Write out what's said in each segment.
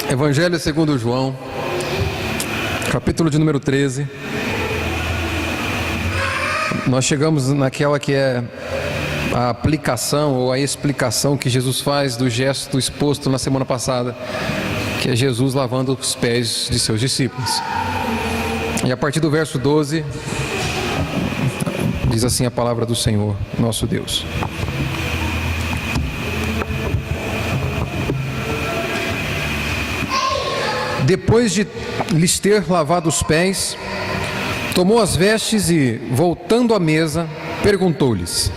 Evangelho segundo João, capítulo de número 13. Nós chegamos naquela que é a aplicação ou a explicação que Jesus faz do gesto exposto na semana passada, que é Jesus lavando os pés de seus discípulos. E a partir do verso 12, diz assim a palavra do Senhor, nosso Deus. Depois de lhes ter lavado os pés, tomou as vestes e, voltando à mesa, perguntou-lhes: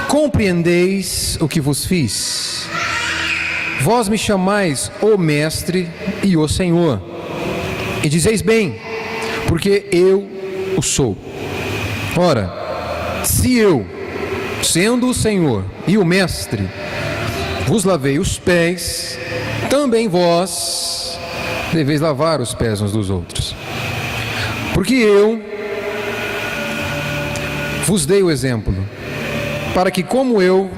compreendeis o que vos fiz? Vós me chamais o Mestre e o Senhor, e dizeis bem, porque eu o sou. Ora, se eu, sendo o Senhor e o Mestre, vos lavei os pés, também vós deveis lavar os pés uns dos outros. Porque eu vos dei o exemplo, para que como eu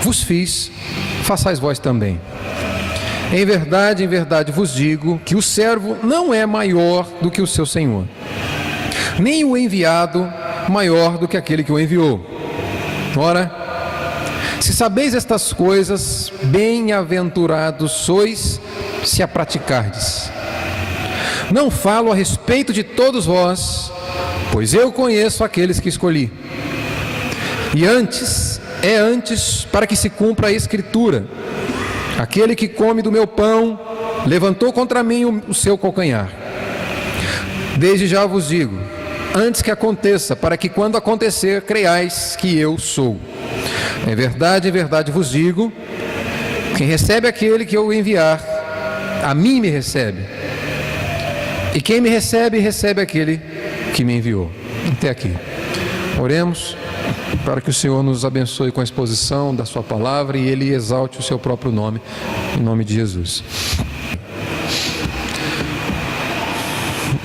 vos fiz, façais vós também. Em verdade vos digo que o servo não é maior do que o seu senhor, nem o enviado maior do que aquele que o enviou. Ora, se sabeis estas coisas, bem-aventurados sois se a praticardes. Não falo a respeito de todos vós, pois eu conheço aqueles que escolhi. E antes para que se cumpra a Escritura: aquele que come do meu pão levantou contra mim o seu calcanhar. Desde já vos digo, antes que aconteça, para que quando acontecer, creiais que eu sou. Em verdade vos digo, quem recebe aquele que eu enviar, a mim me recebe. E quem me recebe, recebe aquele que me enviou. Até aqui. Oremos para que o Senhor nos abençoe com a exposição da sua palavra e Ele exalte o seu próprio nome, em nome de Jesus.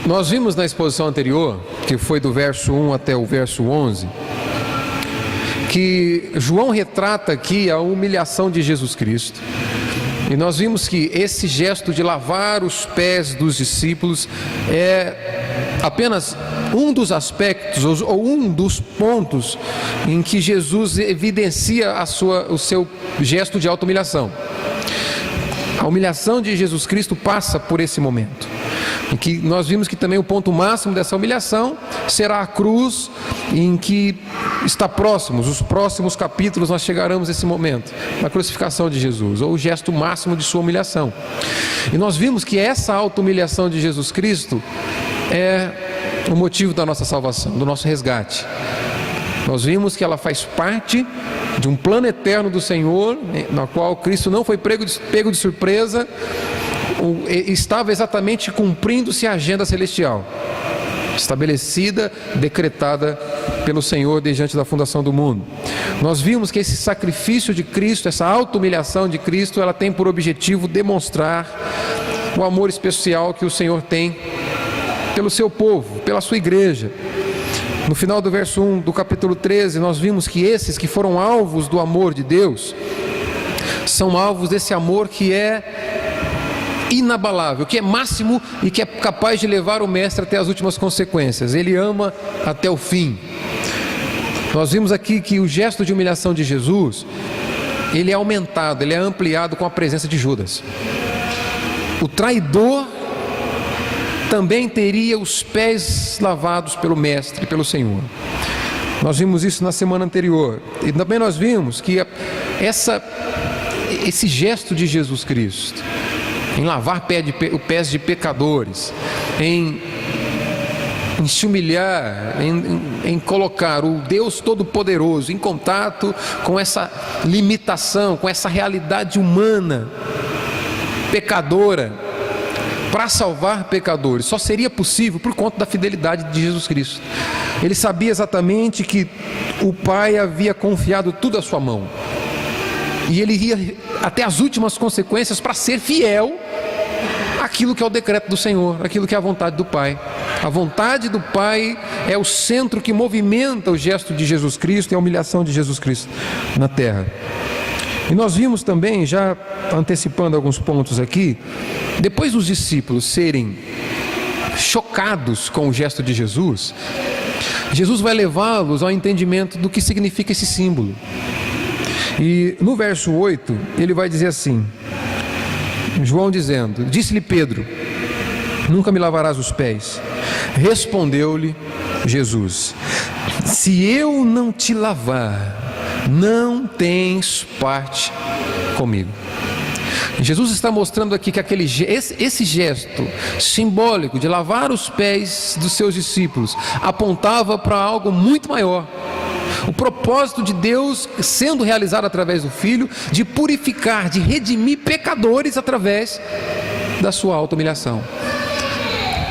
Nós vimos na exposição anterior, que foi do verso 1 até o verso 11, que João retrata aqui a humilhação de Jesus Cristo. E nós vimos que esse gesto de lavar os pés dos discípulos é apenas um dos aspectos ou um dos pontos em que Jesus evidencia o seu gesto de auto-humilhação. A humilhação de Jesus Cristo passa por esse momento. E que nós vimos que também o ponto máximo dessa humilhação será a cruz, em que está os próximos capítulos nós chegaremos a esse momento, na crucificação de Jesus, ou o gesto máximo de sua humilhação. E nós vimos que essa auto-humilhação de Jesus Cristo é o motivo da nossa salvação, do nosso resgate. Nós vimos que ela faz parte de um plano eterno do Senhor, na qual Cristo não foi pego de surpresa, estava exatamente cumprindo-se a agenda celestial, estabelecida, decretada pelo Senhor diante da fundação do mundo. Nós vimos que esse sacrifício de Cristo, essa auto-humilhação de Cristo, ela tem por objetivo demonstrar o amor especial que o Senhor tem pelo seu povo, pela sua igreja. No final do verso 1 do capítulo 13, nós vimos que esses que foram alvos do amor de Deus, são alvos desse amor que é inabalável, que é máximo e que é capaz de levar o mestre até as últimas consequências. Ele ama até o fim. Nós vimos aqui que o gesto de humilhação de Jesus, ele é aumentado, ele é ampliado com a presença de Judas. O traidor também teria os pés lavados pelo mestre, pelo Senhor. Nós vimos isso na semana anterior. E também nós vimos que esse gesto de Jesus Cristo em lavar pés de pecadores, em se humilhar, em colocar o Deus Todo-Poderoso em contato com essa limitação, com essa realidade humana, pecadora, para salvar pecadores, só seria possível por conta da fidelidade de Jesus Cristo. Ele sabia exatamente que o Pai havia confiado tudo à sua mão, e ele ia até as últimas consequências para ser fiel àquilo que é o decreto do Senhor, aquilo que é a vontade do Pai. A vontade do Pai é o centro que movimenta o gesto de Jesus Cristo e a humilhação de Jesus Cristo na terra. E nós vimos também, já antecipando alguns pontos aqui, depois dos discípulos serem chocados com o gesto de Jesus, Jesus vai levá-los ao entendimento do que significa esse símbolo. E no verso 8, ele vai dizer assim, João dizendo: disse-lhe Pedro: nunca me lavarás os pés. Respondeu-lhe Jesus: se eu não te lavar, não tens parte comigo. Jesus está mostrando aqui que esse gesto simbólico de lavar os pés dos seus discípulos apontava para algo muito maior. O propósito de Deus sendo realizado através do Filho, de purificar, de redimir pecadores através da sua auto-humilhação.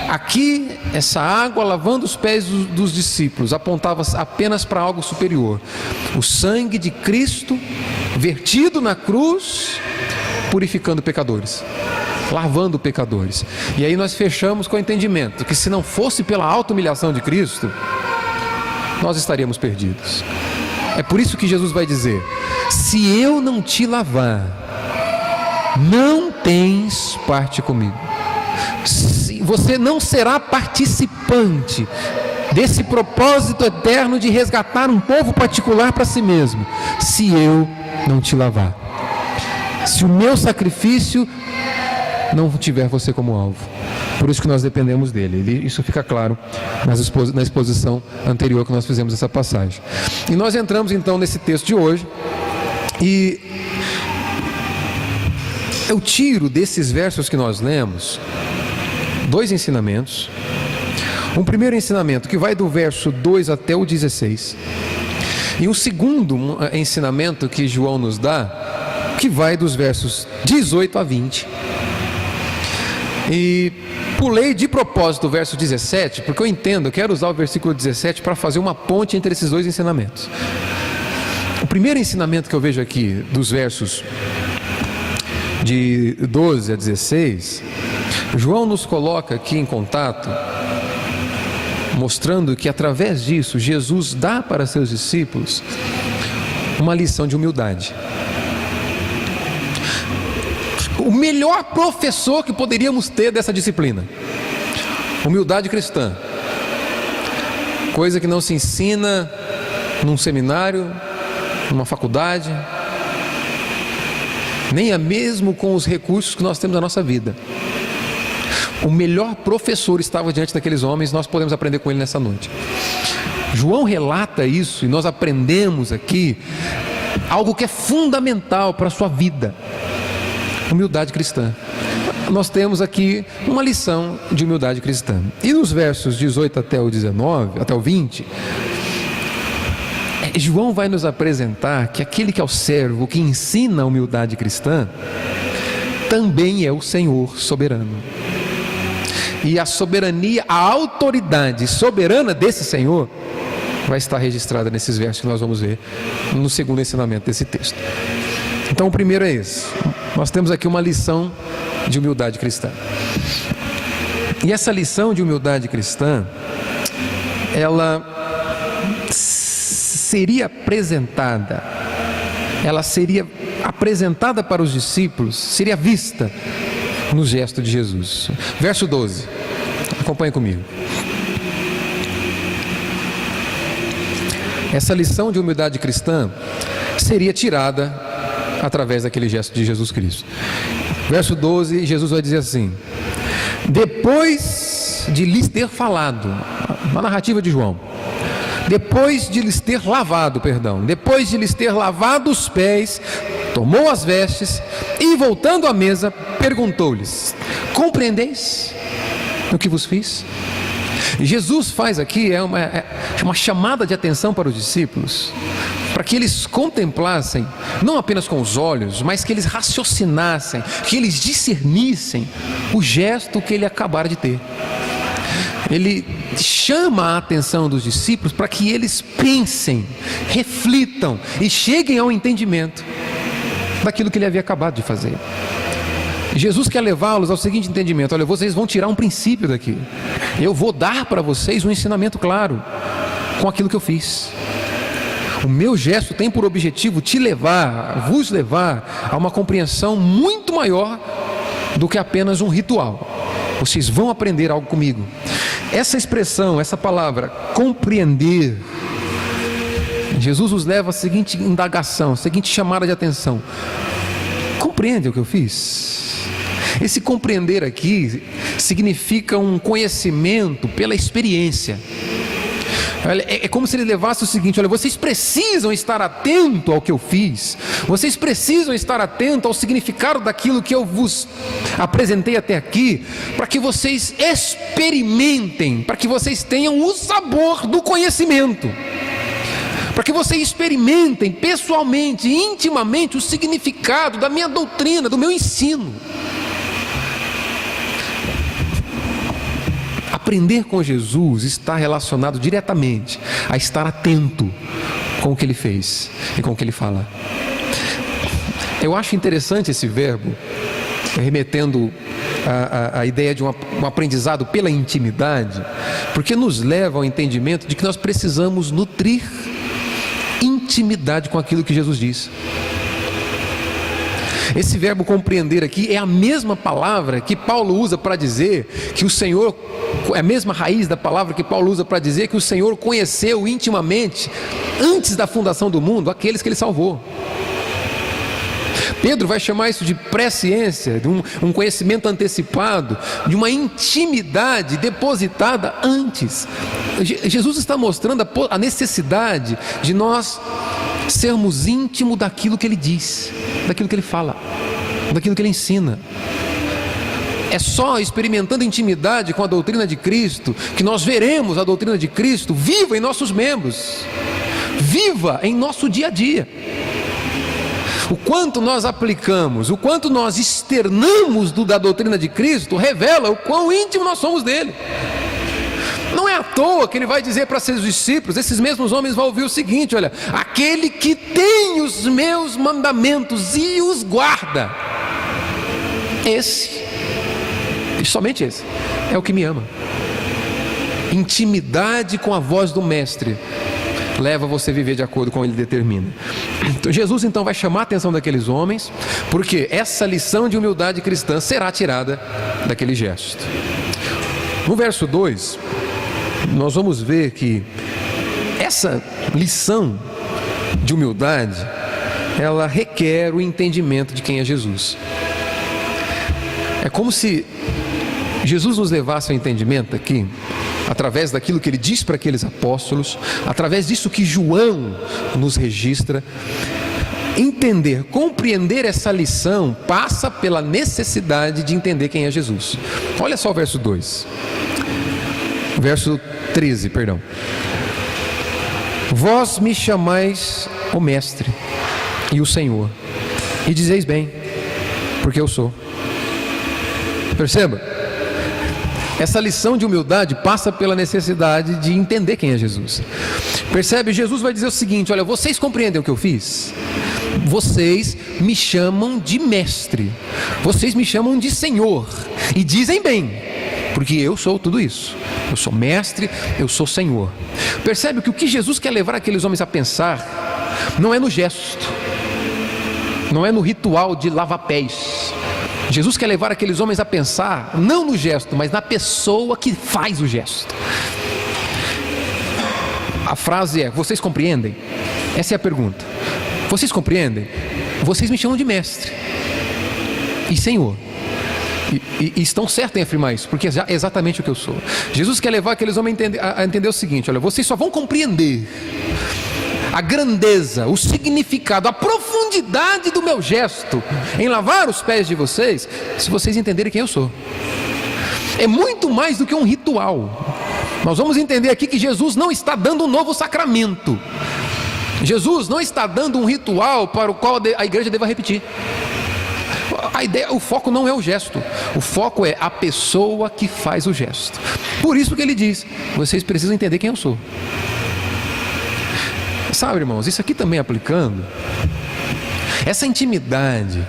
Aqui, essa água lavando os pés dos discípulos apontava apenas para algo superior. O sangue de Cristo vertido na cruz, purificando pecadores, lavando pecadores. E aí nós fechamos com o entendimento que se não fosse pela auto-humilhação de Cristo, nós estaríamos perdidos. É por isso que Jesus vai dizer: se eu não te lavar, não tens parte comigo. Você não será participante desse propósito eterno de resgatar um povo particular para si mesmo, se eu não te lavar. Se o meu sacrifício não tiver você como alvo. Por isso que nós dependemos dele. Isso fica claro na exposição anterior que nós fizemos essa passagem. E nós entramos então nesse texto de hoje, e eu tiro desses versos que nós lemos dois ensinamentos. Um primeiro ensinamento que vai do verso 2 até o 16, e um segundo ensinamento que João nos dá, que vai dos versos 18 a 20. E pulei de propósito o verso 17, porque eu quero usar o versículo 17 para fazer uma ponte entre esses dois ensinamentos. O primeiro ensinamento que eu vejo aqui, dos versos de 12 a 16, João nos coloca aqui em contato, mostrando que através disso Jesus dá para seus discípulos uma lição de humildade. O melhor professor que poderíamos ter dessa disciplina, humildade cristã, coisa que não se ensina num seminário, numa faculdade, nem é mesmo com os recursos que nós temos na nossa vida. O melhor professor estava diante daqueles homens, nós podemos aprender com ele nessa noite. João relata isso e nós aprendemos aqui algo que é fundamental para a sua vida: humildade cristã. Nós temos aqui uma lição de humildade cristã. E nos versos 18 até o 19, até o 20, João vai nos apresentar que aquele que é o servo, que ensina a humildade cristã, também é o Senhor soberano. E a soberania, a autoridade soberana desse Senhor vai estar registrada nesses versos que nós vamos ver no segundo ensinamento desse texto. Então o primeiro é esse. Nós temos aqui uma lição de humildade cristã. E essa lição de humildade cristã, ela seria apresentada para os discípulos, seria vista no gesto de Jesus. Verso 12, acompanhe comigo. Essa lição de humildade cristã seria tirada através daquele gesto de Jesus Cristo. Verso 12, Jesus vai dizer assim: depois de lhes ter falado, na narrativa de João, depois de lhes ter lavado os pés, tomou as vestes e, voltando à mesa, perguntou-lhes: compreendeis o que vos fiz? Jesus faz aqui uma chamada de atenção para os discípulos, para que eles contemplassem, não apenas com os olhos, mas que eles raciocinassem, que eles discernissem o gesto que ele acabara de ter. Ele chama a atenção dos discípulos para que eles pensem, reflitam e cheguem ao entendimento daquilo que ele havia acabado de fazer. Jesus quer levá-los ao seguinte entendimento: olha, vocês vão tirar um princípio daqui, eu vou dar para vocês um ensinamento claro com aquilo que eu fiz. O meu gesto tem por objetivo vos levar a uma compreensão muito maior do que apenas um ritual. Vocês vão aprender algo comigo. Essa expressão, essa palavra, compreender, Jesus nos leva à seguinte indagação, à seguinte chamada de atenção: compreende o que eu fiz? Esse compreender aqui significa um conhecimento pela experiência. É como se ele levasse o seguinte: olha, vocês precisam estar atentos ao que eu fiz, vocês precisam estar atentos ao significado daquilo que eu vos apresentei até aqui, para que vocês experimentem, para que vocês tenham o sabor do conhecimento, para que vocês experimentem pessoalmente, intimamente, o significado da minha doutrina, do meu ensino. Aprender com Jesus está relacionado diretamente a estar atento com o que ele fez e com o que ele fala. Eu acho interessante esse verbo, remetendo a ideia de um aprendizado pela intimidade, porque nos leva ao entendimento de que nós precisamos nutrir intimidade com aquilo que Jesus diz. Esse verbo compreender aqui é a mesma palavra que Paulo usa para dizer que o Senhor, é a mesma raiz da palavra que Paulo usa para dizer que o Senhor conheceu intimamente, antes da fundação do mundo, aqueles que ele salvou. Pedro vai chamar isso de presciência, de um conhecimento antecipado, de uma intimidade depositada antes. Jesus está mostrando a necessidade de nós sermos íntimos daquilo que ele diz, daquilo que ele fala, daquilo que ele ensina. É só experimentando intimidade com a doutrina de Cristo que nós veremos a doutrina de Cristo viva em nossos membros, viva em nosso dia a dia. O quanto nós aplicamos, o quanto nós externamos da doutrina de Cristo, revela o quão íntimo nós somos dele. Não é à toa que ele vai dizer para seus discípulos, esses mesmos homens vão ouvir o seguinte: olha, aquele que tem os meus mandamentos e os guarda, esse, e somente esse, é o que me ama. Intimidade com a voz do Mestre leva você a viver de acordo com o que ele determina. Então, Jesus então vai chamar a atenção daqueles homens, porque essa lição de humildade cristã será tirada daquele gesto. No verso 2, nós vamos ver que essa lição de humildade, ela requer o entendimento de quem é Jesus. É como se Jesus nos levasse ao entendimento aqui, através daquilo que ele diz para aqueles apóstolos, através disso que João nos registra. Entender, compreender essa lição passa pela necessidade de entender quem é Jesus. Olha só o verso 2, verso 13, perdão. Vós me chamais o Mestre e o Senhor, e dizeis bem, porque eu sou. Perceba, essa lição de humildade passa pela necessidade de entender quem é Jesus. Percebe? Jesus vai dizer o seguinte: olha, vocês compreendem o que eu fiz? Vocês me chamam de mestre, vocês me chamam de Senhor, e dizem bem, porque eu sou tudo isso. Eu sou mestre, eu sou Senhor. Percebe que o que Jesus quer levar aqueles homens a pensar não é no gesto, não é no ritual de lava-pés. Jesus quer levar aqueles homens a pensar não no gesto, mas na pessoa que faz o gesto. A frase é: vocês compreendem? Essa é a pergunta. Vocês compreendem? Vocês me chamam de mestre e Senhor, e estão certos em afirmar isso, porque é exatamente o que eu sou. Jesus quer levar aqueles homens a entender o seguinte: olha, vocês só vão compreender a grandeza, o significado, a profundidade do meu gesto em lavar os pés de vocês, se vocês entenderem quem eu sou. É muito mais do que um ritual. Nós vamos entender aqui que Jesus não está dando um novo sacramento. Jesus não está dando um ritual para o qual a igreja deva repetir. A ideia, o foco não é o gesto, o foco é a pessoa que faz o gesto. Por isso que ele diz: vocês precisam entender quem eu sou. Sabe, irmãos, isso aqui também aplicando, essa intimidade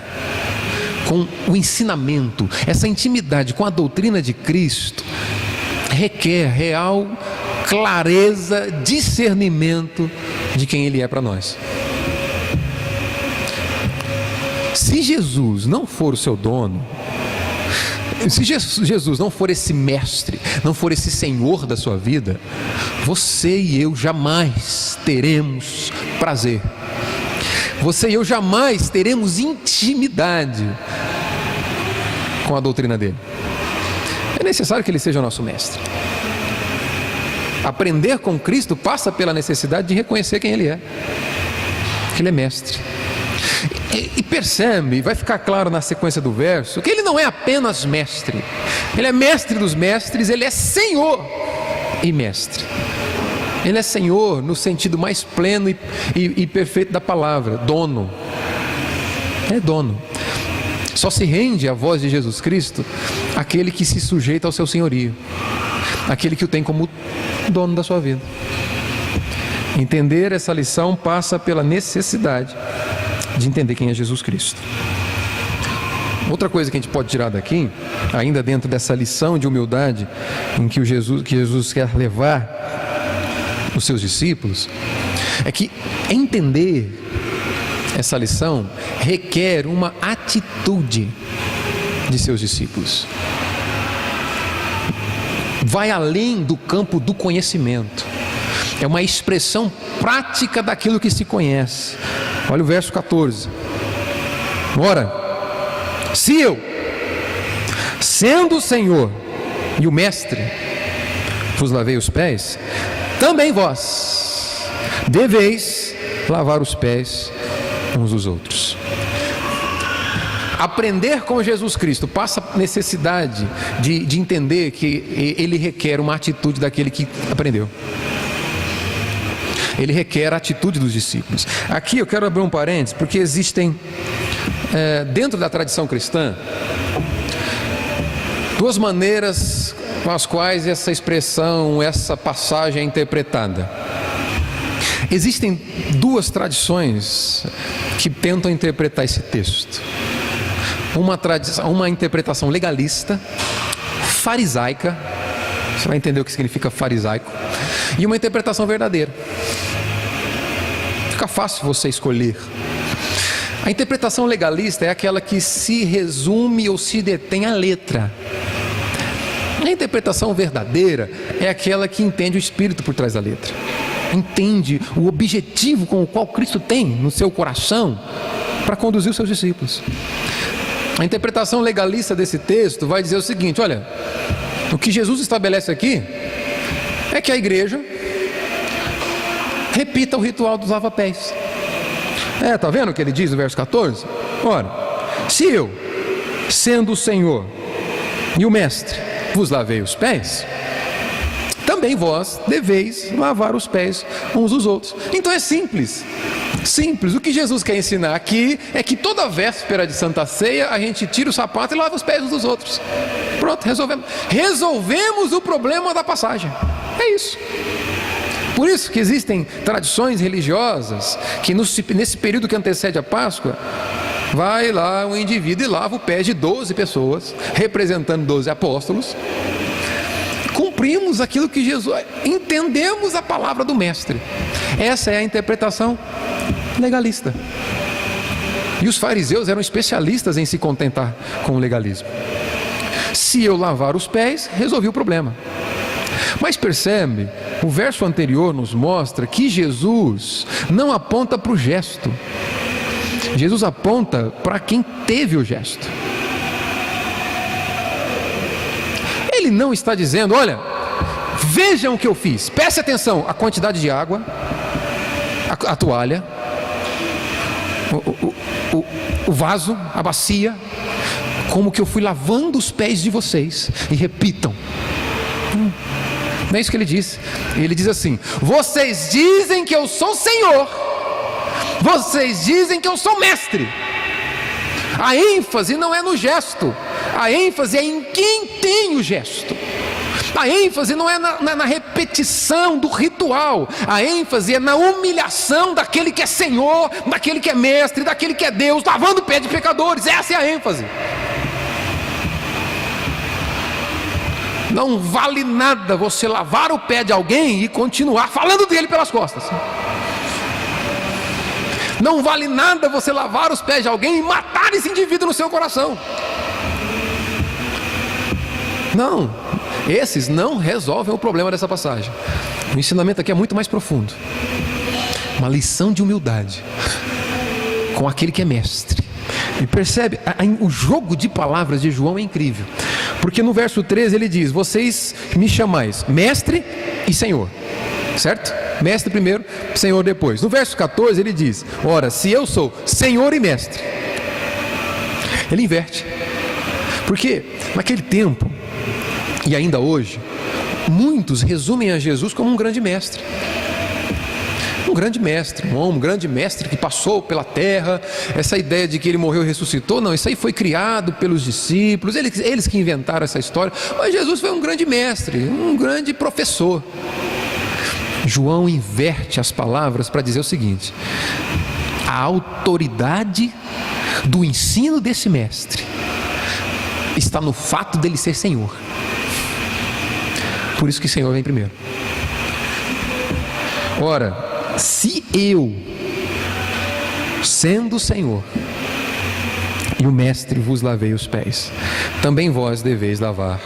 com o ensinamento, essa intimidade com a doutrina de Cristo, requer real clareza, discernimento de quem Ele é para nós. Se Jesus não for o seu dono, se Jesus não for esse mestre, não for esse Senhor da sua vida, você e eu jamais teremos prazer. Você e eu jamais teremos intimidade com a doutrina dele. É necessário que ele seja o nosso mestre. Aprender com Cristo passa pela necessidade de reconhecer quem ele é, que ele é mestre. E percebe, vai ficar claro na sequência do verso, que ele não é apenas mestre, ele é mestre dos mestres, ele é Senhor e mestre. Ele é Senhor no sentido mais pleno e perfeito da palavra, dono. É dono. Só se rende à voz de Jesus Cristo aquele que se sujeita ao seu senhorio, aquele que o tem como dono da sua vida. Entender essa lição passa pela necessidade de entender quem é Jesus Cristo. Outra coisa que a gente pode tirar daqui, ainda dentro dessa lição de humildade em que Jesus quer levar os seus discípulos, é que entender essa lição requer uma atitude de seus discípulos. Vai além do campo do conhecimento. É uma expressão prática daquilo que se conhece. Olha o verso 14. Ora, se eu, sendo o Senhor e o Mestre, vos lavei os pés, também vós deveis lavar os pés uns dos outros. Aprender com Jesus Cristo passa a necessidade de entender que ele requer uma atitude daquele que aprendeu. Ele requer a atitude dos discípulos. Aqui eu quero abrir um parênteses, porque existem, dentro da tradição cristã, duas maneiras com as quais essa expressão, essa passagem é interpretada. Existem duas tradições que tentam interpretar esse texto. Uma interpretação legalista, farisaica, você vai entender o que significa farisaico, e uma interpretação verdadeira. Fica fácil você escolher. A interpretação legalista é aquela que se resume ou se detém à letra. A interpretação verdadeira é aquela que entende o espírito por trás da letra, entende o objetivo com o qual Cristo tem no seu coração para conduzir os seus discípulos. A interpretação legalista desse texto vai dizer o seguinte: olha, o que Jesus estabelece aqui é que a igreja repita o ritual dos lava-pés. Está vendo o que ele diz no verso 14? Ora, se eu, sendo o Senhor e o Mestre, vos lavei os pés, também vós deveis lavar os pés uns dos outros. Então é simples. Simples. O que Jesus quer ensinar aqui é que toda véspera de Santa Ceia a gente tira o sapato e lava os pés uns dos outros. Pronto, resolvemos o problema da passagem. É isso. Por isso que existem tradições religiosas que nesse período que antecede a Páscoa, vai lá um indivíduo e lava o pé de 12 pessoas, representando 12 apóstolos. Cumprimos aquilo que Jesus... Entendemos a palavra do Mestre. Essa é a interpretação legalista. E os fariseus eram especialistas em se contentar com o legalismo. Se eu lavar os pés, resolvi o problema. Mas percebe, o verso anterior nos mostra que Jesus não aponta para o gesto. Jesus aponta para quem teve o gesto. Ele não está dizendo: olha, vejam o que eu fiz. Preste atenção, a quantidade de água, a toalha, o vaso, a bacia, como que eu fui lavando os pés de vocês. E repitam. Não é isso que ele diz. Ele diz assim: vocês dizem que eu sou Senhor, vocês dizem que eu sou mestre. A ênfase não é no gesto, a ênfase é em quem tem o gesto. A ênfase não é na repetição do ritual, a ênfase é na humilhação daquele que é Senhor, daquele que é mestre, daquele que é Deus, lavando o pé de pecadores. Essa é a ênfase. Não vale nada você lavar o pé de alguém e continuar falando dele pelas costas. Não vale nada você lavar os pés de alguém e matar esse indivíduo no seu coração. Não, esses não resolvem o problema dessa passagem. O ensinamento aqui é muito mais profundo. Uma lição de humildade com aquele que é mestre. E percebe, o jogo de palavras de João é incrível. Porque no verso 13 ele diz: vocês me chamais mestre e senhor. Certo? Mestre primeiro, senhor depois. No verso 14 ele diz: ora, se eu sou senhor e mestre. Ele inverte. Porque naquele tempo, e ainda hoje, muitos resumem a Jesus como um grande mestre. Um grande mestre, um grande mestre que passou pela terra. Essa ideia de que ele morreu e ressuscitou, não, isso aí foi criado pelos discípulos, eles que inventaram essa história. Mas Jesus foi um grande mestre, um grande professor. João inverte as palavras para dizer o seguinte: a autoridade do ensino desse mestre está no fato dele ser Senhor. Por isso que Senhor vem primeiro. Ora, se eu, sendo Senhor e o mestre, vos lavei os pés, também vós deveis lavar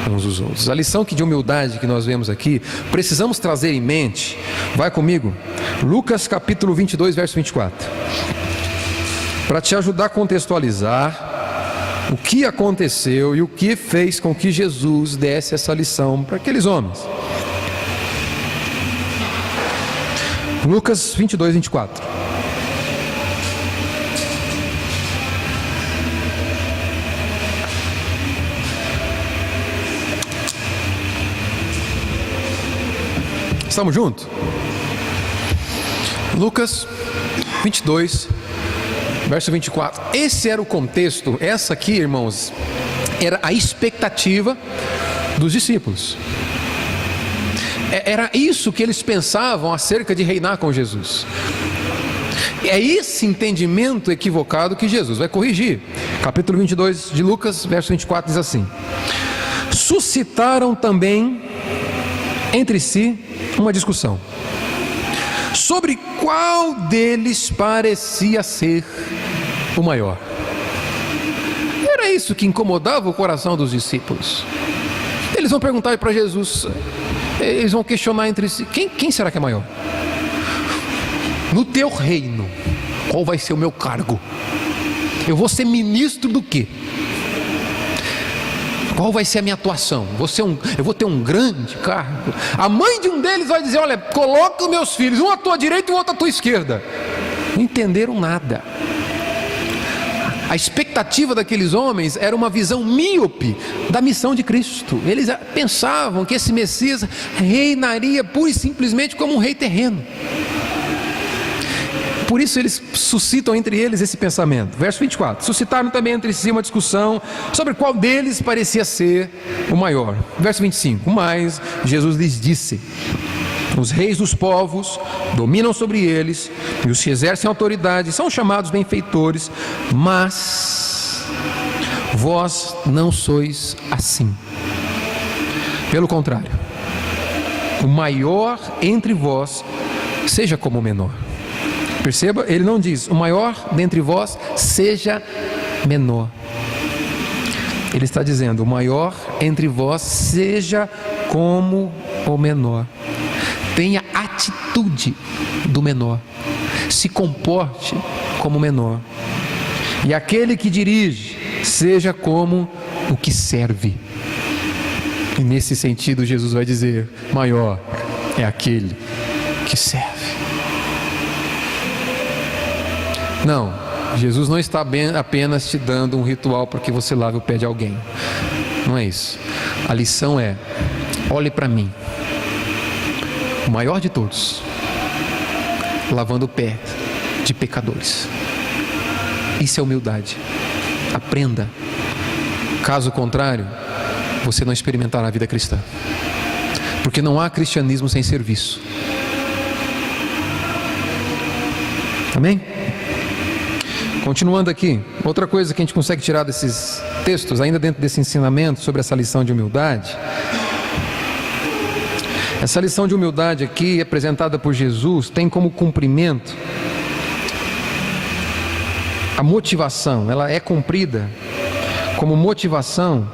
uns os outros. A lição de humildade que nós vemos aqui, precisamos trazer em mente. Vai comigo, Lucas capítulo 22, verso 24, para te ajudar a contextualizar o que aconteceu e o que fez com que Jesus desse essa lição para aqueles homens. Lucas 22, 24. Estamos juntos? Lucas 22, verso 24. Esse era o contexto. Essa aqui, irmãos, era a expectativa dos discípulos. Era isso que eles pensavam acerca de reinar com Jesus. É esse entendimento equivocado que Jesus vai corrigir. Capítulo 22 de Lucas, verso 24 diz assim: suscitaram também entre si uma discussão sobre qual deles parecia ser o maior. Era isso que incomodava o coração dos discípulos. Eles vão perguntar para Jesus, eles vão questionar entre si: quem será que é maior? No teu reino, qual vai ser o meu cargo? Eu vou ser ministro do quê? Qual vai ser a minha atuação? Eu vou ter um grande cargo. A mãe de um deles vai dizer: olha, coloca os meus filhos, um à tua direita e o outro à tua esquerda. Não entenderam nada. A expectativa daqueles homens era uma visão míope da missão de Cristo. Eles pensavam que esse Messias reinaria pura e simplesmente como um rei terreno. Por isso eles suscitam entre eles esse pensamento. Verso 24: suscitaram também entre si uma discussão sobre qual deles parecia ser o maior. Verso 25: mas Jesus lhes disse: os reis dos povos dominam sobre eles, e os que exercem autoridade são chamados benfeitores, mas vós não sois assim. Pelo contrário, o maior entre vós seja como o menor. Perceba, ele não diz: o maior dentre vós seja menor. Ele está dizendo: o maior entre vós seja como o menor. Tenha atitude do menor, se comporte como o menor, e aquele que dirige seja como o que serve. E nesse sentido Jesus vai dizer: maior é aquele que serve. Não, Jesus não está apenas te dando um ritual para que você lave o pé de alguém. Não é isso. A lição é: olhe para mim, o maior de todos, lavando o pé de pecadores. Isso é humildade. Aprenda. Caso contrário, você não experimentará a vida cristã. Porque não há cristianismo sem serviço. Amém? Continuando aqui, outra coisa que a gente consegue tirar desses textos, ainda dentro desse ensinamento sobre essa lição de humildade. Essa lição de humildade aqui, apresentada por Jesus, tem como cumprimento a motivação, ela é cumprida como motivação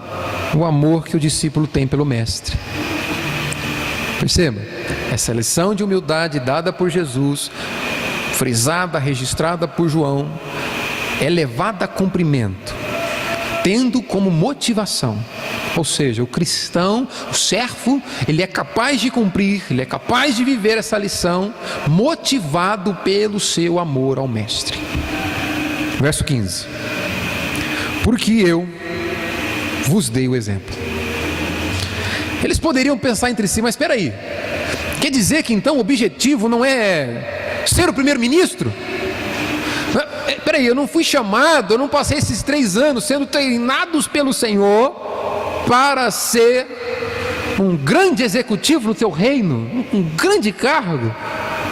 o amor que o discípulo tem pelo mestre. Perceba, essa lição de humildade dada por Jesus, frisada, registrada por João, é levada a cumprimento, tendo como motivação, ou seja, o cristão, o servo, ele é capaz de cumprir, ele é capaz de viver essa lição, motivado pelo seu amor ao mestre. Verso 15: porque eu vos dei o exemplo. Eles poderiam pensar entre si, mas espera aí, quer dizer que então o objetivo não é ser o primeiro-ministro? Espera aí, eu não fui chamado, eu não passei esses 3 anos sendo treinados pelo Senhor para ser um grande executivo no teu reino, um grande cargo.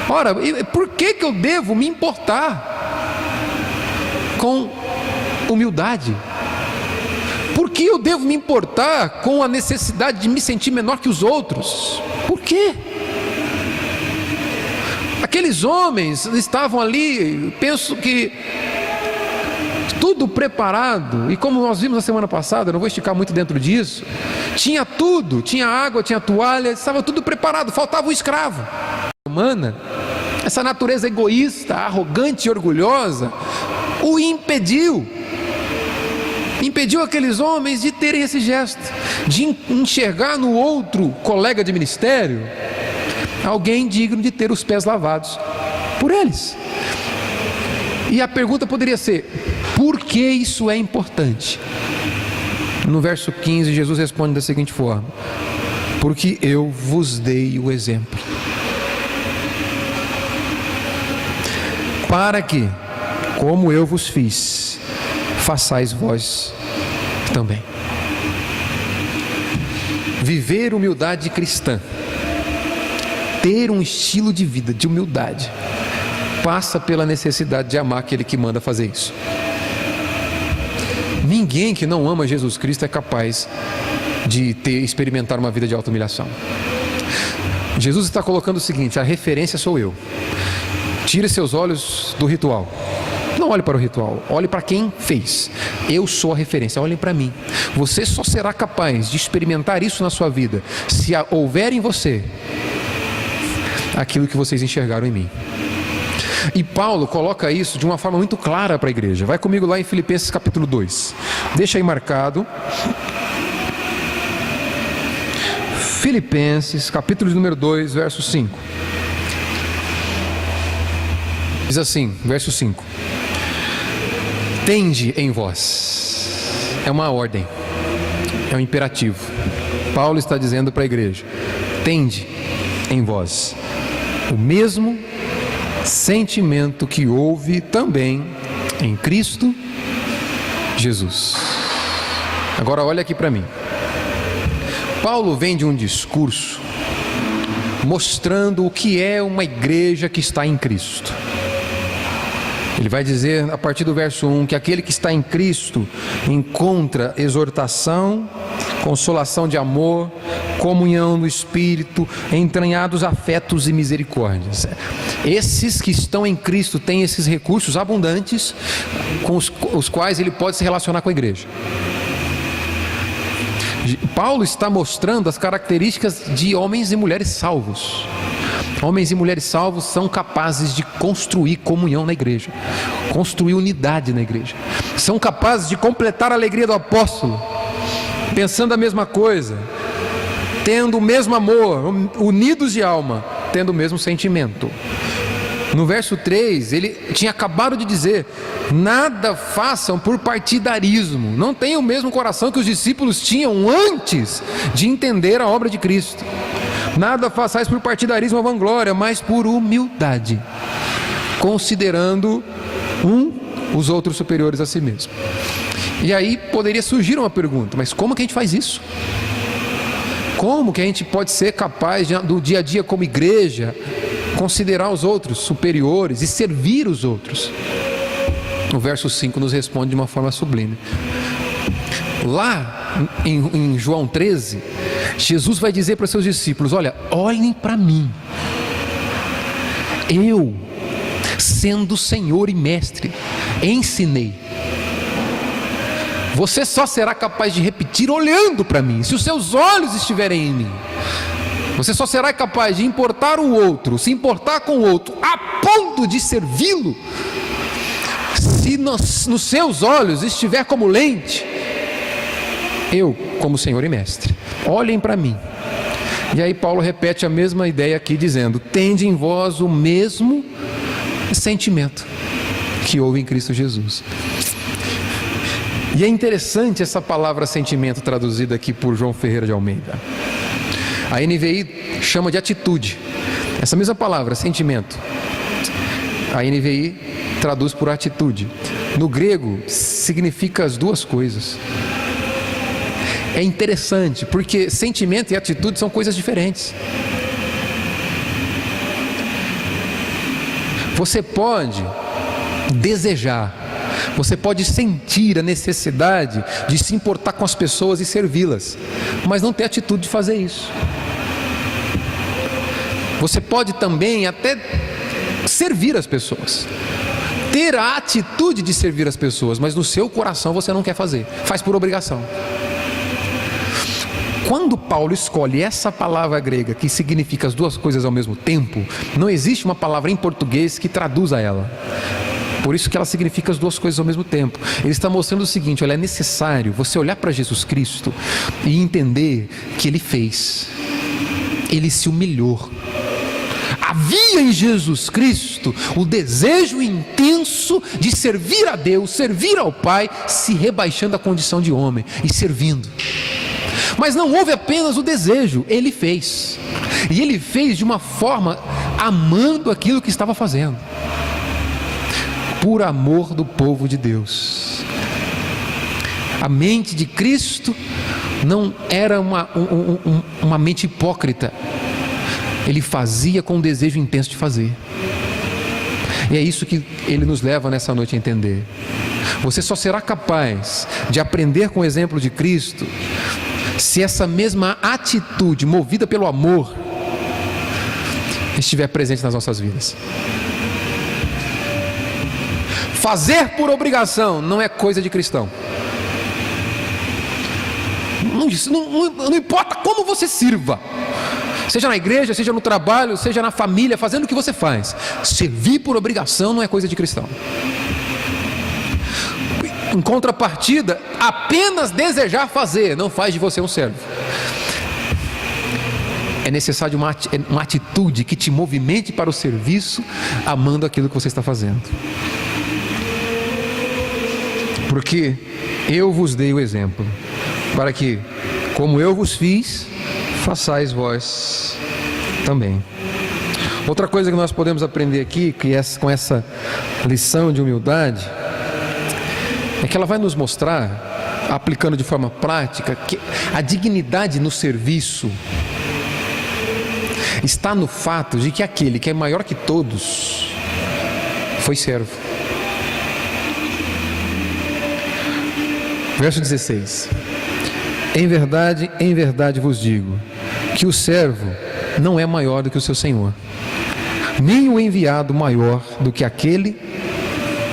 Ora, por que eu devo me importar com humildade? Por que eu devo me importar com a necessidade de me sentir menor que os outros? Por quê? Aqueles homens estavam ali, penso que tudo preparado, e como nós vimos na semana passada, eu não vou esticar muito dentro disso, tinha tudo, tinha água, tinha toalha, estava tudo preparado, faltava um escravo. Humana, essa natureza egoísta, arrogante e orgulhosa, o impediu aqueles homens de terem esse gesto, de enxergar no outro colega de ministério alguém digno de ter os pés lavados por eles. E a pergunta poderia ser: por que isso é importante? No verso 15, Jesus responde da seguinte forma: porque eu vos dei o exemplo, para que, como eu vos fiz, façais vós também. Viver humildade cristã, ter um estilo de vida de humildade, passa pela necessidade de amar aquele que manda fazer isso. Ninguém que não ama Jesus Cristo é capaz de experimentar uma vida de auto-humilhação. Jesus está colocando o seguinte: a referência sou eu. Tire seus olhos do ritual. Não olhe para o ritual, olhe para quem fez. Eu sou a referência, olhem para mim. Você só será capaz de experimentar isso na sua vida se houver em você aquilo que vocês enxergaram em mim. E Paulo coloca isso de uma forma muito clara para a igreja. Vai comigo lá em Filipenses capítulo 2. Deixa aí marcado. Filipenses capítulo número 2, verso 5. Diz assim, verso 5: tende em vós. É uma ordem, é um imperativo. Paulo está dizendo para a igreja: tende em vós o mesmo sentimento que houve também em Cristo Jesus. Agora olha aqui para mim. Paulo vem de um discurso mostrando o que é uma igreja que está em Cristo. Ele vai dizer a partir do verso 1 que aquele que está em Cristo encontra exortação, consolação de amor, comunhão do Espírito, entranhados afetos e misericórdias. Esses que estão em Cristo têm esses recursos abundantes com os quais ele pode se relacionar com a igreja. Paulo está mostrando as características de homens e mulheres salvos. Homens e mulheres salvos são capazes de construir comunhão na igreja, construir unidade na igreja. São capazes de completar a alegria do apóstolo, pensando a mesma coisa, tendo o mesmo amor, unidos de alma, tendo o mesmo sentimento. No verso 3, ele tinha acabado de dizer: nada façam por partidarismo. Não tenham o mesmo coração que os discípulos tinham antes de entender a obra de Cristo. Nada façais por partidarismo ou vanglória, mas por humildade, considerando os outros superiores a si mesmo. E aí poderia surgir uma pergunta: mas como que a gente faz isso? Como que a gente pode ser capaz do dia a dia como igreja considerar os outros superiores e servir os outros? O verso 5 nos responde de uma forma sublime. Lá em João 13, Jesus vai dizer para os seus discípulos: olha, olhem para mim, eu sendo Senhor e Mestre, ensinei. Você só será capaz de repetir olhando para mim, se os seus olhos estiverem em mim. Você só será capaz de importar o outro, se importar com o outro, a ponto de servi-lo, se nos seus olhos estiver como lente, eu como Senhor e Mestre. Olhem para mim. E aí Paulo repete a mesma ideia aqui, dizendo: tende em vós o mesmo sentimento que houve em Cristo Jesus. E é interessante essa palavra sentimento traduzida aqui por João Ferreira de Almeida. A NVI chama de atitude. Essa mesma palavra, sentimento, a NVI traduz por atitude. No grego significa as duas coisas. É interessante, porque sentimento e atitude são coisas diferentes. Você pode desejar, você pode sentir a necessidade de se importar com as pessoas e servi-las, mas não ter atitude de fazer isso. Você pode também até servir as pessoas, ter a atitude de servir as pessoas, mas no seu coração você não quer fazer, faz por obrigação. Quando Paulo escolhe essa palavra grega que significa as duas coisas ao mesmo tempo, não existe uma palavra em português que traduza ela. Por isso que ela significa as duas coisas ao mesmo tempo. Ele está mostrando o seguinte: olha, é necessário você olhar para Jesus Cristo e entender que Ele fez. Ele se humilhou. Havia em Jesus Cristo o desejo intenso de servir a Deus, servir ao Pai, se rebaixando à condição de homem e servindo. Mas não houve apenas o desejo, Ele fez. E Ele fez de uma forma amando aquilo que estava fazendo, por amor do povo de Deus. A mente de Cristo não era uma mente hipócrita. Ele fazia com um desejo intenso de fazer. E é isso que Ele nos leva nessa noite a entender. Você só será capaz de aprender com o exemplo de Cristo se essa mesma atitude, movida pelo amor, estiver presente nas nossas vidas. Fazer por obrigação não é coisa de cristão. Não importa como você sirva, seja na igreja, seja no trabalho, seja na família, fazendo o que você faz, servir por obrigação não é coisa de cristão. Em contrapartida, apenas desejar fazer não faz de você um servo. É necessário uma atitude que te movimente para o serviço, amando aquilo que você está fazendo. Porque eu vos dei o exemplo, para que, como eu vos fiz, façais vós também. Outra coisa que nós podemos aprender aqui, que é com essa lição de humildade, é que ela vai nos mostrar, aplicando de forma prática, que a dignidade no serviço está no fato de que aquele que é maior que todos foi servo. Verso 16: em verdade vos digo, que o servo não é maior do que o seu senhor, nem o enviado maior do que aquele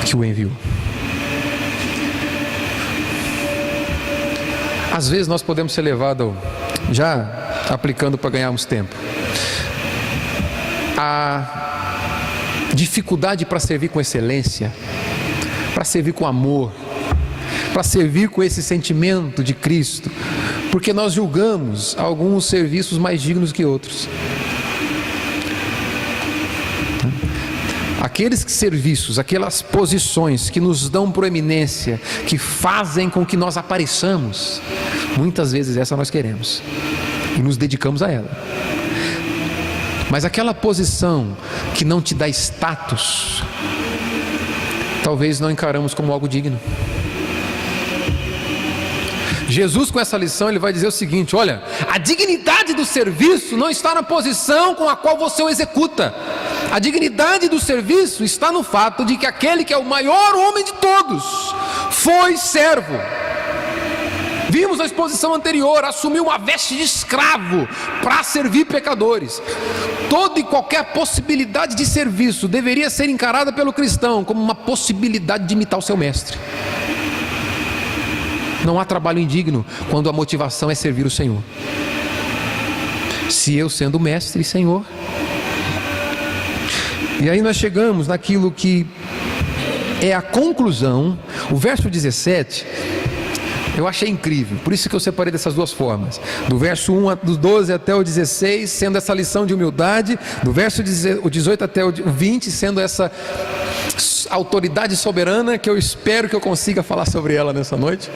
que o enviou. Às vezes nós podemos ser levados, já aplicando para ganharmos tempo, a dificuldade para servir com excelência, para servir com amor, para servir com esse sentimento de Cristo, porque nós julgamos alguns serviços mais dignos que outros. Aqueles serviços, aquelas posições que nos dão proeminência, que fazem com que nós apareçamos, muitas vezes essa nós queremos e nos dedicamos a ela. Mas aquela posição que não te dá status, talvez não encaramos como algo digno. Jesus, com essa lição, ele vai dizer o seguinte: olha, a dignidade do serviço não está na posição com a qual você o executa. A dignidade do serviço está no fato de que aquele que é o maior homem de todos foi servo. Vimos na exposição anterior, assumiu uma veste de escravo para servir pecadores. Toda e qualquer possibilidade de serviço deveria ser encarada pelo cristão como uma possibilidade de imitar o seu mestre. Não há trabalho indigno quando a motivação é servir o Senhor. Se eu sendo mestre e Senhor. E aí nós chegamos naquilo que é a conclusão. O verso 17 eu achei incrível, por isso que eu separei dessas duas formas, do verso 1 do 12 até o 16 sendo essa lição de humildade, do verso 18 até o 20 sendo essa autoridade soberana, que eu espero que eu consiga falar sobre ela nessa noite,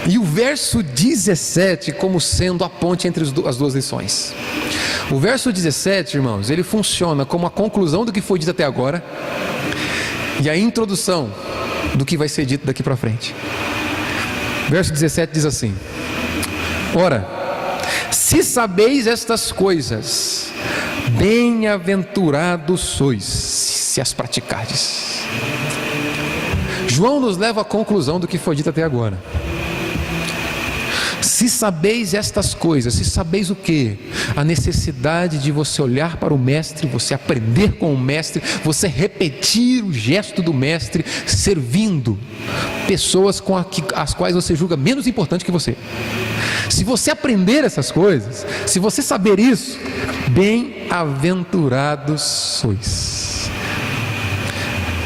e o verso 17 como sendo a ponte entre as duas lições. O verso 17, irmãos, ele funciona como a conclusão do que foi dito até agora e a introdução do que vai ser dito daqui para frente. Verso 17 diz assim: ora, se sabeis estas coisas, bem-aventurados sois, se as praticardes. João nos leva à conclusão do que foi dito até agora. Se sabeis estas coisas, se sabeis o quê? A necessidade de você olhar para o mestre, você aprender com o mestre, você repetir o gesto do mestre, servindo pessoas com as quais você julga menos importante que você. Se você aprender essas coisas, se você saber isso, bem-aventurados sois.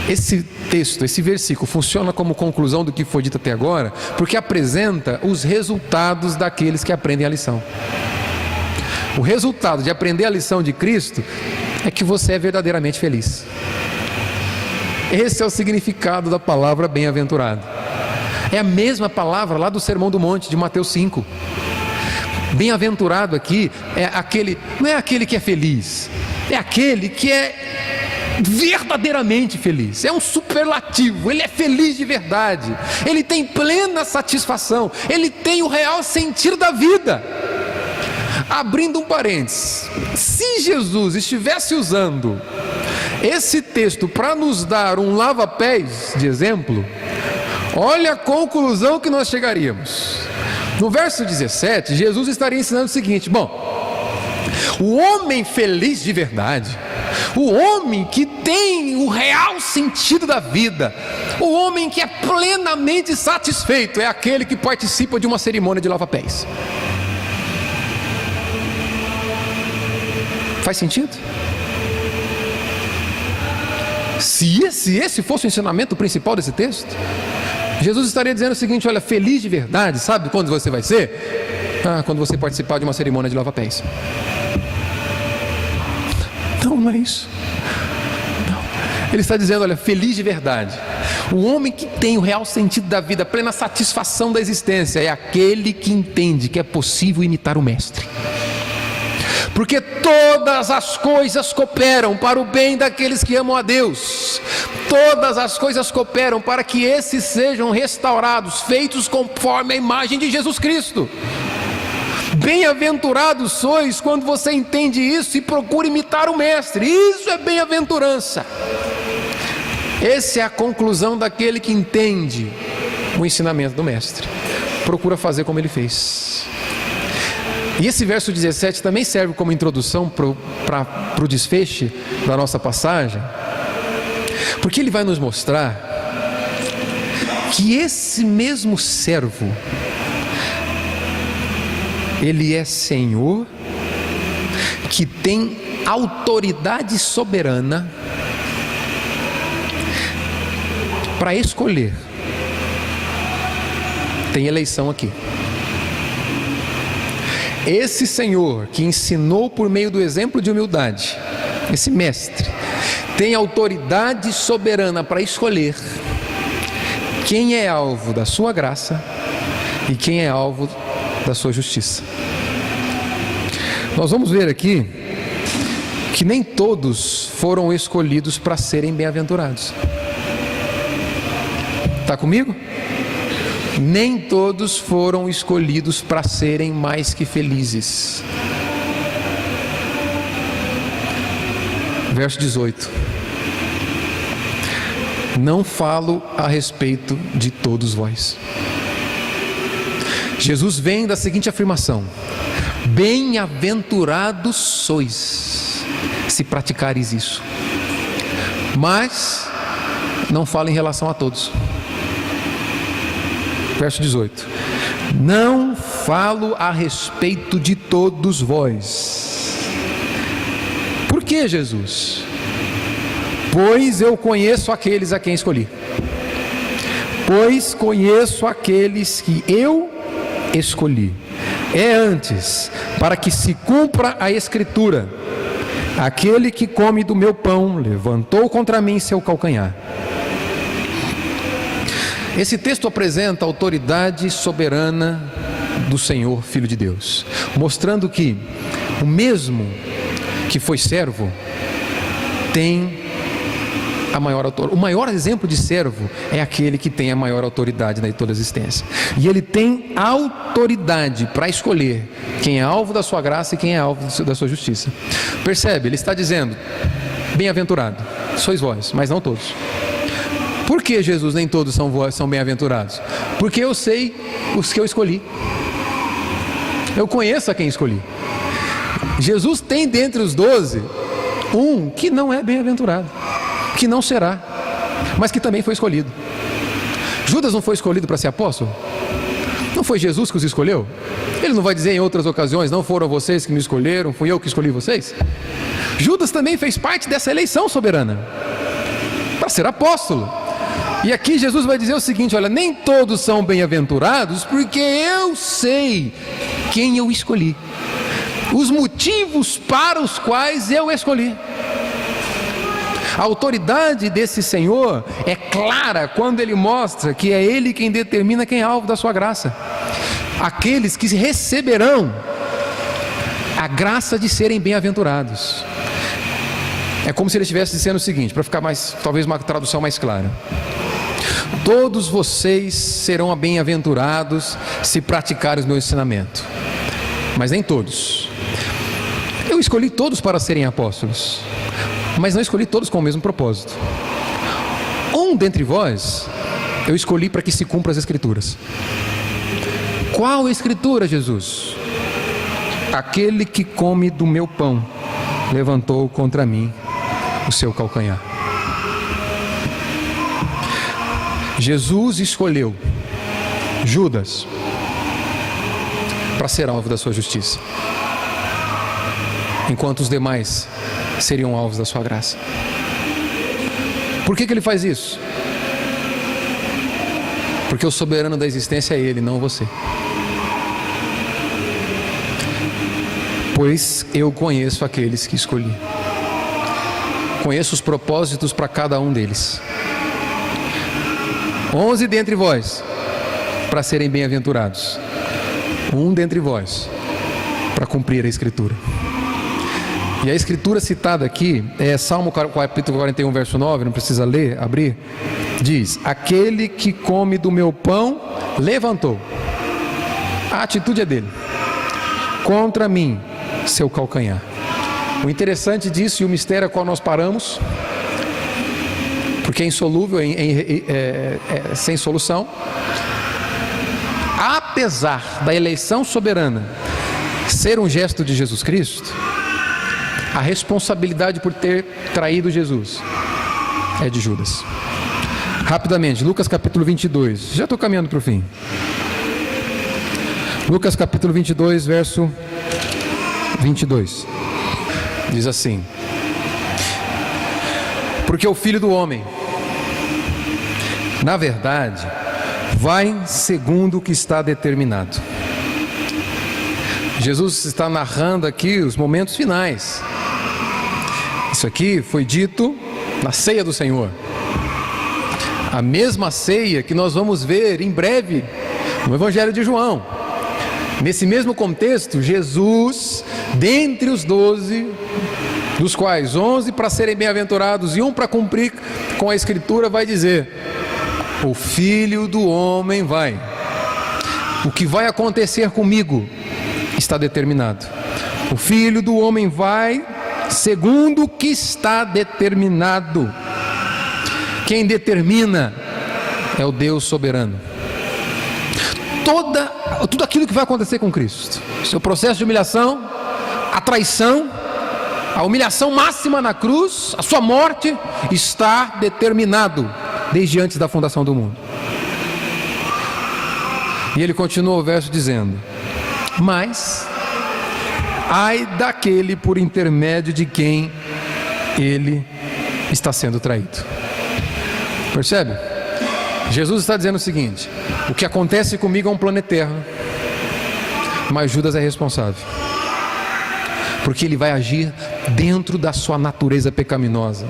Esse texto, esse versículo funciona como conclusão do que foi dito até agora, porque apresenta os resultados daqueles que aprendem a lição. O resultado de aprender a lição de Cristo é que você é verdadeiramente feliz. Esse é o significado da palavra bem-aventurado. É a mesma palavra lá do Sermão do Monte de Mateus 5. Bem-aventurado aqui é aquele, não é aquele que é feliz, é aquele que é verdadeiramente feliz. É um superlativo. Ele é feliz de verdade, ele tem plena satisfação, ele tem o real sentido da vida. Abrindo um parênteses, se Jesus estivesse usando esse texto para nos dar um lava-pés de exemplo, olha a conclusão que nós chegaríamos. No verso 17, Jesus estaria ensinando o seguinte: bom, o homem feliz de verdade, o homem que tem o real sentido da vida, o homem que é plenamente satisfeito, é aquele que participa de uma cerimônia de lava-pés. Faz sentido? Se esse fosse o ensinamento principal desse texto, Jesus estaria dizendo o seguinte: olha, feliz de verdade, sabe quando você vai ser? Quando você participar de uma cerimônia de lava-pés. Não é isso. Não. Ele está dizendo, olha, feliz de verdade, o homem que tem o real sentido da vida, a plena satisfação da existência, é aquele que entende que é possível imitar o mestre. Porque todas as coisas cooperam para o bem daqueles que amam a Deus. Todas as coisas cooperam para que esses sejam restaurados, feitos conforme a imagem de Jesus Cristo. Bem-aventurados sois quando você entende isso e procura imitar o mestre. Isso é bem-aventurança. Essa é a conclusão daquele que entende o ensinamento do mestre, procura fazer como ele fez. E esse verso 17 também serve como introdução para o desfecho da nossa passagem, porque ele vai nos mostrar que esse mesmo servo, ele é Senhor, que tem autoridade soberana para escolher. Tem eleição aqui. Esse Senhor que ensinou por meio do exemplo de humildade, esse mestre, tem autoridade soberana para escolher quem é alvo da sua graça e quem é alvo da sua justiça. Nós vamos ver aqui que nem todos foram escolhidos para serem bem-aventurados. Está comigo? Nem todos foram escolhidos para serem mais que felizes. Verso 18: não falo a respeito de todos vós. Jesus vem da seguinte afirmação: bem-aventurados sois. se praticares isso. Mas não fala em relação a todos. Verso 18: não falo a respeito de todos vós. Por que, Jesus? Pois eu conheço aqueles a quem escolhi. Pois conheço aqueles que eu escolhi. É antes, para que se cumpra a Escritura: aquele que come do meu pão levantou contra mim seu calcanhar. Esse texto apresenta a autoridade soberana do Senhor, Filho de Deus, mostrando que o mesmo que foi servo tem a maior autoridade. O maior exemplo de servo é aquele que tem a maior autoridade na toda a existência. E ele tem autoridade para escolher quem é alvo da sua graça e quem é alvo da sua justiça. Percebe? Ele está dizendo: bem-aventurado sois vós, mas não todos. Por que, Jesus, nem todos são bem-aventurados? Porque eu sei os que eu escolhi. Eu conheço a quem escolhi. Jesus tem dentre os 12 um que não é bem-aventurado, que não será, mas que também foi escolhido. Judas não foi escolhido para ser apóstolo? Não foi Jesus que os escolheu? Ele não vai dizer em outras ocasiões: não foram vocês que me escolheram, fui eu que escolhi vocês? Judas também fez parte dessa eleição soberana para ser apóstolo. E aqui Jesus vai dizer o seguinte: olha, nem todos são bem-aventurados, porque eu sei quem eu escolhi, os motivos para os quais eu escolhi. A autoridade desse Senhor é clara quando Ele mostra que é Ele quem determina quem é alvo da sua graça. Aqueles que receberão a graça de serem bem-aventurados. É como se Ele estivesse dizendo o seguinte, para ficar mais, talvez uma tradução mais clara: todos vocês serão bem-aventurados se praticarem o meu ensinamento, mas nem todos. Eu escolhi todos para serem apóstolos, mas não escolhi todos com o mesmo propósito. Um dentre vós eu escolhi para que se cumpra as Escrituras. Qual Escritura, Jesus? Aquele que come do meu pão levantou contra mim o seu calcanhar. Jesus escolheu Judas para ser alvo da sua justiça, enquanto os demais seriam alvos da sua graça. Por que Ele faz isso? Porque o soberano da existência é Ele, não você. Pois eu conheço aqueles que escolhi. Conheço os propósitos para cada um deles. 11 dentre vós para serem bem-aventurados, um dentre vós para cumprir a Escritura. E a Escritura citada aqui é Salmo capítulo 41, verso 9, não precisa ler, abrir. Diz: aquele que come do meu pão levantou. A atitude é dele. Contra mim, seu calcanhar. O interessante disso, e o mistério a qual nós paramos, porque é insolúvel, sem solução. Apesar da eleição soberana ser um gesto de Jesus Cristo, a responsabilidade por ter traído Jesus é de Judas. Rapidamente, Lucas capítulo 22, já estou caminhando para o fim. Lucas capítulo 22, verso 22, diz assim: porque o Filho do Homem, na verdade, vai segundo o que está determinado. Jesus está narrando aqui os momentos finais. Isso aqui foi dito na ceia do Senhor, a mesma ceia que nós vamos ver em breve no Evangelho de João. Nesse mesmo contexto, Jesus, dentre os 12, dos quais 11 para serem bem-aventurados e um para cumprir com a Escritura, vai dizer: o Filho do Homem vai. O que vai acontecer comigo está determinado. O Filho do Homem vai segundo o que está determinado. Quem determina é o Deus soberano. Tudo aquilo que vai acontecer com Cristo, seu processo de humilhação, a traição, a humilhação máxima na cruz, a sua morte, está determinado desde antes da fundação do mundo. E ele continua o verso dizendo: mas ai daquele por intermédio de quem ele está sendo traído. Percebe? Jesus está dizendo o seguinte: o que acontece comigo é um plano eterno, mas Judas é responsável, porque ele vai agir dentro da sua natureza pecaminosa,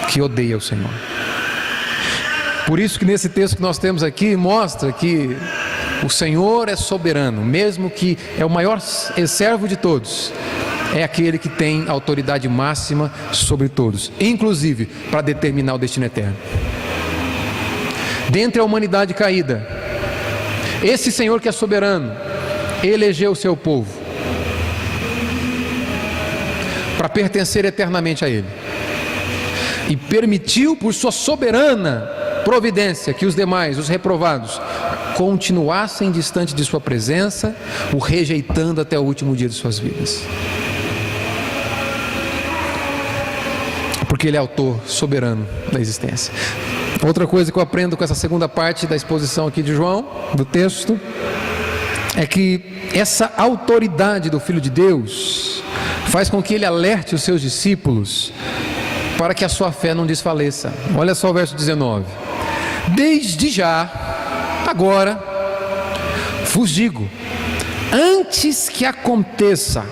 que odeia o Senhor. Por isso que nesse texto que nós temos aqui, mostra que o Senhor é soberano, mesmo que é o maior servo de todos, é aquele que tem autoridade máxima sobre todos, inclusive para determinar o destino eterno. Dentre a humanidade caída, esse Senhor que é soberano, elegeu o seu povo para pertencer eternamente a Ele, e permitiu por sua soberana providência que os demais, os reprovados, continuassem distante de sua presença, o rejeitando até o último dia de suas vidas. Porque Ele é autor soberano da existência. Outra coisa que eu aprendo com essa segunda parte da exposição aqui de João, do texto, é que essa autoridade do Filho de Deus faz com que Ele alerte os seus discípulos para que a sua fé não desfaleça. Olha só o verso 19: desde já, agora, vos digo, antes que aconteça,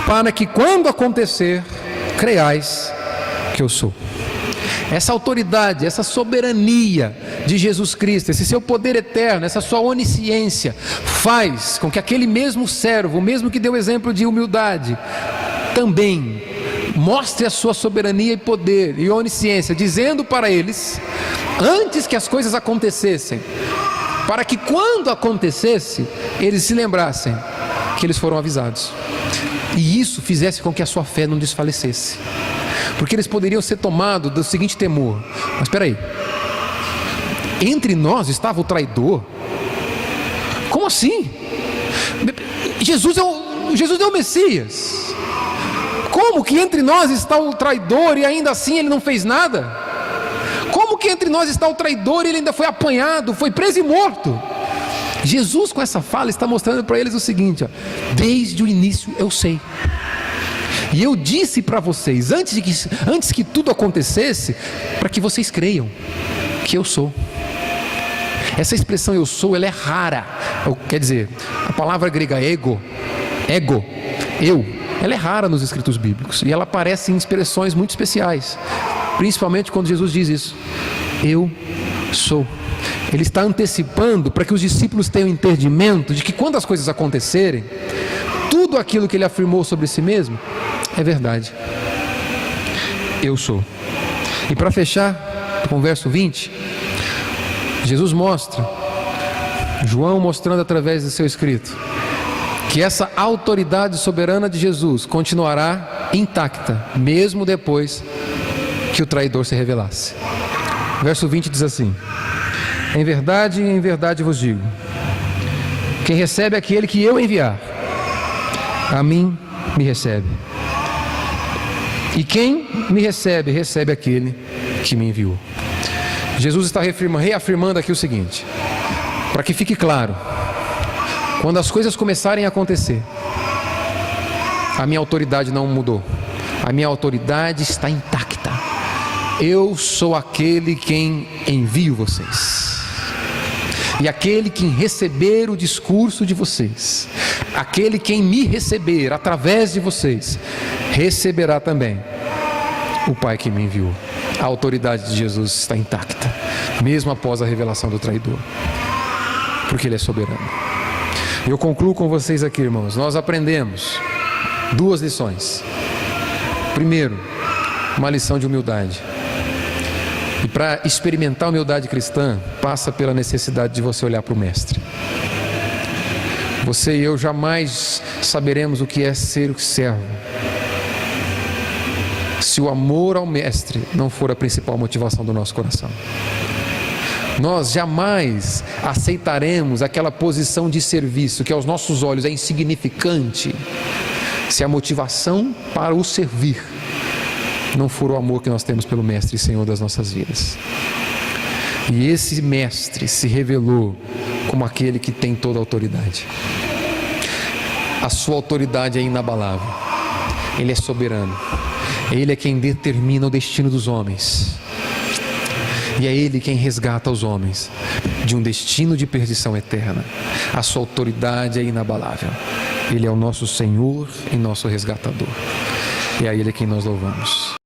para que quando acontecer, creiais que eu sou. Essa autoridade, essa soberania de Jesus Cristo, esse seu poder eterno, essa sua onisciência, faz com que aquele mesmo servo, o mesmo que deu exemplo de humildade, também mostre a sua soberania e poder e onisciência, dizendo para eles, antes que as coisas acontecessem, para que quando acontecesse, eles se lembrassem que eles foram avisados, e isso fizesse com que a sua fé não desfalecesse, porque eles poderiam ser tomados do seguinte temor: mas espera aí, entre nós estava o traidor? Como assim? Jesus é o Messias. Como que entre nós está o traidor e ainda assim ele não fez nada? Como que entre nós está o traidor e ele ainda foi apanhado, foi preso e morto? Jesus, com essa fala, está mostrando para eles o seguinte: ó, desde o início eu sei, e eu disse para vocês antes que tudo acontecesse, para que vocês creiam que eu sou. Essa expressão eu sou, ela é rara. Quer dizer, a palavra grega ego, eu, ela é rara nos escritos bíblicos, e ela aparece em expressões muito especiais, principalmente quando Jesus diz isso: eu sou. Ele está antecipando para que os discípulos tenham entendimento de que quando as coisas acontecerem, tudo aquilo que ele afirmou sobre si mesmo é verdade. Eu sou. E para fechar com o verso 20, Jesus mostra, João mostrando através do seu escrito, que essa autoridade soberana de Jesus continuará intacta, mesmo depois que o traidor se revelasse. Verso 20 diz assim: em verdade vos digo, quem recebe aquele que eu enviar, a mim me recebe. E quem me recebe, recebe aquele que me enviou. Jesus está reafirmando aqui o seguinte, para que fique claro: quando as coisas começarem a acontecer, a minha autoridade não mudou, a minha autoridade está intacta. Eu sou aquele quem envio vocês, e aquele quem receber o discurso de vocês, aquele quem me receber através de vocês, receberá também o Pai que me enviou. A autoridade de Jesus está intacta, mesmo após a revelação do traidor, porque Ele é soberano. Eu concluo com vocês aqui, irmãos. Nós aprendemos duas lições. Primeiro, uma lição de humildade. E para experimentar a humildade cristã, passa pela necessidade de você olhar para o Mestre. Você e eu jamais saberemos o que é ser o servo, se o amor ao Mestre não for a principal motivação do nosso coração. Nós jamais aceitaremos aquela posição de serviço que aos nossos olhos é insignificante, se a motivação para o servir não for o amor que nós temos pelo Mestre e Senhor das nossas vidas. E esse Mestre se revelou como aquele que tem toda a autoridade. A sua autoridade é inabalável. Ele é soberano. Ele é quem determina o destino dos homens. E é Ele quem resgata os homens de um destino de perdição eterna. A sua autoridade é inabalável. Ele é o nosso Senhor e nosso resgatador. E a Ele é quem nós louvamos.